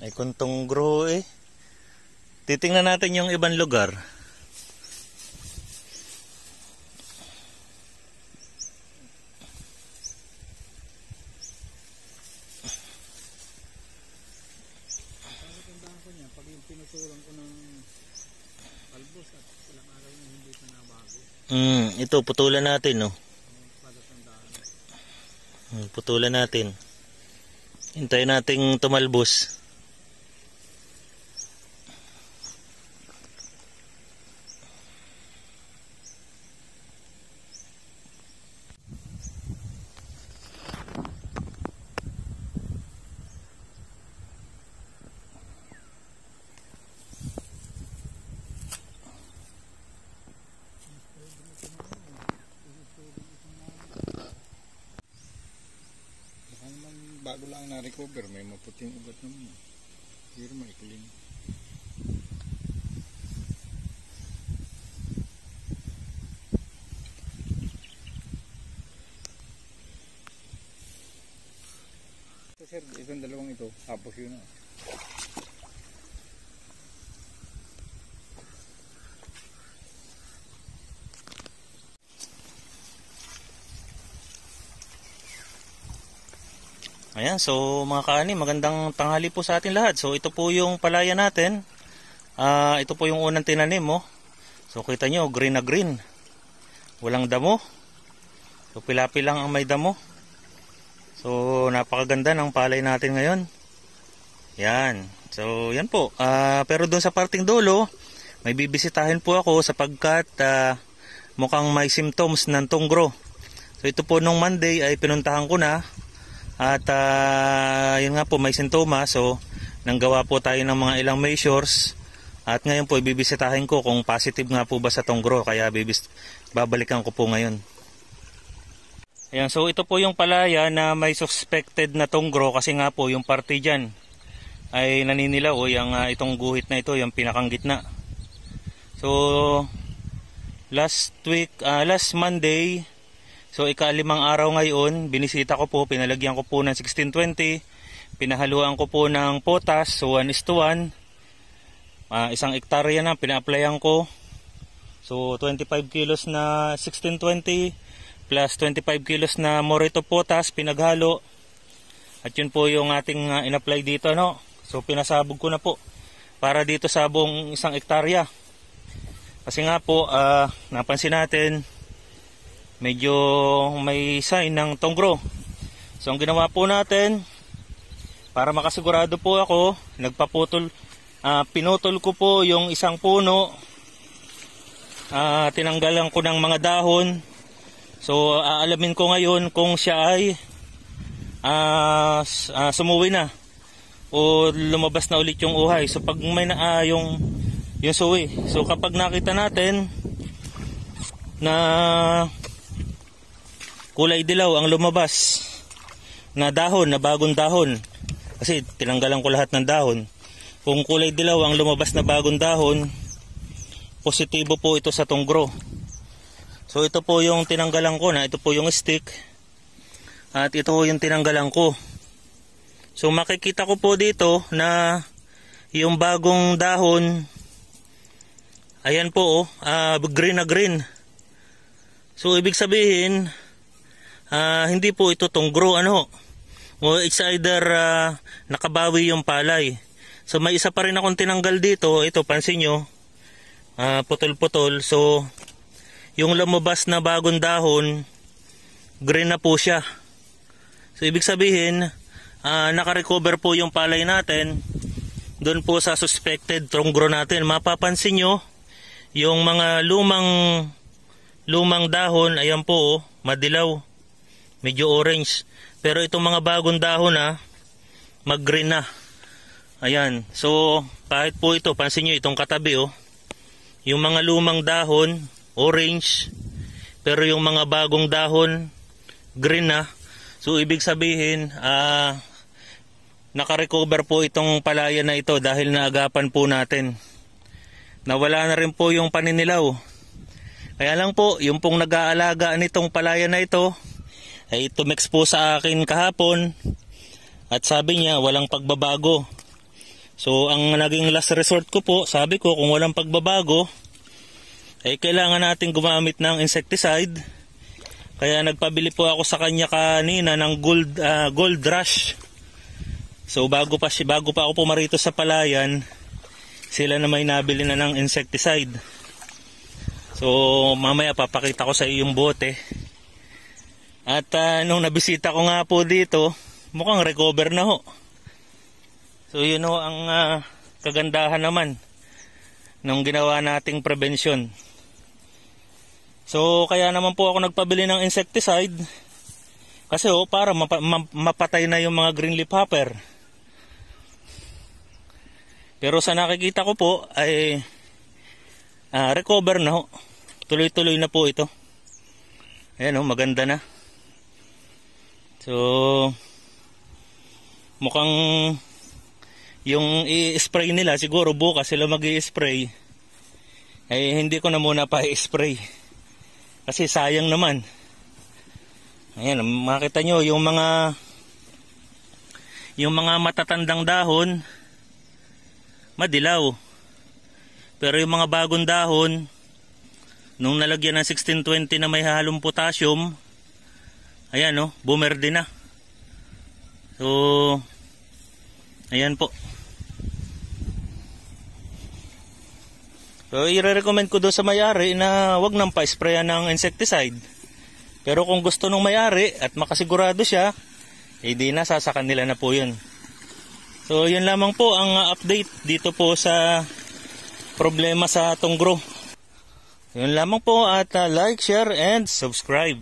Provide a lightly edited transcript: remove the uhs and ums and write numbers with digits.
May kuntong grow eh. Titingnan natin yung ibang lugar. Tandaan ko niya, pag yung pinutulan ko ng albos at ilang araw na hindi pa nabago. Ito, putulan natin, no? Putulan natin. Hintayin nating tumalbos. Bago lang na-recover, may maputing ugat naman. Pero maikling. So sir, itong dalawang ito, tapos yun na. Ayan, so mga kaani, magandang tanghali po sa atin lahat. So ito po yung palaya natin. Ito po yung unang tinanim, oh. So kita nyo, green na green. Walang damo. So pilapi lang ang may damo. So napakaganda ng palay natin ngayon. Yan. So yan po. Pero dun sa parting dulo, may bibisitahin po ako sapagkat mukhang may symptoms ng tunggro. So ito po nung Monday ay pinuntahan ko na. At yun nga po, may sintomas. So nanggawa po tayo ng mga ilang measures. At ngayon po ibibisitahin ko kung positive nga po ba sa tunggro. Kaya babalikan ko po ngayon. Ayan, so ito po yung palaya na may suspected na tunggro. Kasi nga po yung parte dyan ay naninilaw. O yung itong guhit na ito, yung pinakang gitna. So last Monday, so ika-5 araw ngayon, binisita ko po, pinalagyan ko po ng 1620, pinahaluan ko po ng potas, so 1:1, isang hektarya na, pina-applyan ko. So 25 kilos na 1620 plus 25 kilos na Moreto potas, pinaghalo. At yun po yung ating in-apply dito, no? So pinasabog ko na po para dito sa buong isang hektarya. Kasi nga po, napansin natin, medyo may sign ng tunggro. So ang ginawa po natin, para makasigurado po ako, pinutol ko po yung isang puno. Tinanggalan ko ng mga dahon. So aalamin ko ngayon kung siya ay sumuwi na o lumabas na ulit yung uhay. So pag may yung suwi. So kapag nakita natin na kulay dilaw ang lumabas na dahon, na bagong dahon, kasi tinanggalan ko lahat ng dahon. Kung kulay dilaw ang lumabas na bagong dahon, positibo po ito sa tunggro. So ito po yung tinanggalan ko na, ito po yung stick, at ito po yung tinanggalan ko. So makikita ko po dito na yung bagong dahon, ayan po, green na green. So ibig sabihin, hindi po ito tunggro, o it's either nakabawi yung palay. So may isa pa rin akong tinanggal dito. Ito, pansin nyo, putol-putol. So yung lumabas na bagong dahon, green na po siya. So ibig sabihin, nakarecover po yung palay natin doon po sa suspected tunggro natin. Mapapansin nyo yung mga lumang dahon, ayan po, madilaw, medyo orange. Pero itong mga bagong dahon mag-green na. Ayan. So kahit po ito, pansin nyo itong katabi, yung mga lumang dahon orange, pero yung mga bagong dahon green na. So ibig sabihin, nakarecover po itong palaya na ito dahil naagapan po natin. Nawala na rin po yung paninilaw. Kaya lang po, yung pong nag-aalaga nitong palaya na ito ay tumex po sa akin kahapon at sabi niya walang pagbabago. So ang naging last resort ko po, sabi ko kung walang pagbabago, ay kailangan natin gumamit ng insecticide. Kaya nagpabili po ako sa kanya kanina ng Gold Rush. So bago pa ako pumarito sa palayan, sila na may nabili na ng insecticide. So mamaya papakita ko sa iyo yung bote. At nung nabisita ko nga po dito, mukhang recover na ho. So yun ho ang kagandahan naman nung ginawa nating prevention. So kaya naman po ako nagpabili ng insecticide kasi para mapatay na yung mga green leaf hopper. Pero sa nakikita ko po ay recover na ho. Tuloy-tuloy na po ito. Ayan ho, maganda na. So mukhang yung i-spray nila, siguro bukas sila mag-i-spray. Ay hindi ko na muna pa i-spray. Kasi sayang naman. Ayan, makita nyo yung mga matatandang dahon, madilaw. Pero yung mga bagong dahon, nung nalagyan ng 1620 na may halong potassium, ayan o, bumerde na. So, ayan po. So, i-recommend ko doon sa may-ari na wag nang pa-sprayan ng insecticide. Pero kung gusto nung may-ari at makasigurado siya, di na, sasakan nila na po yun. So, yun lamang po ang update dito po sa problema sa Tonggrow. Yun lamang po at like, share, and subscribe.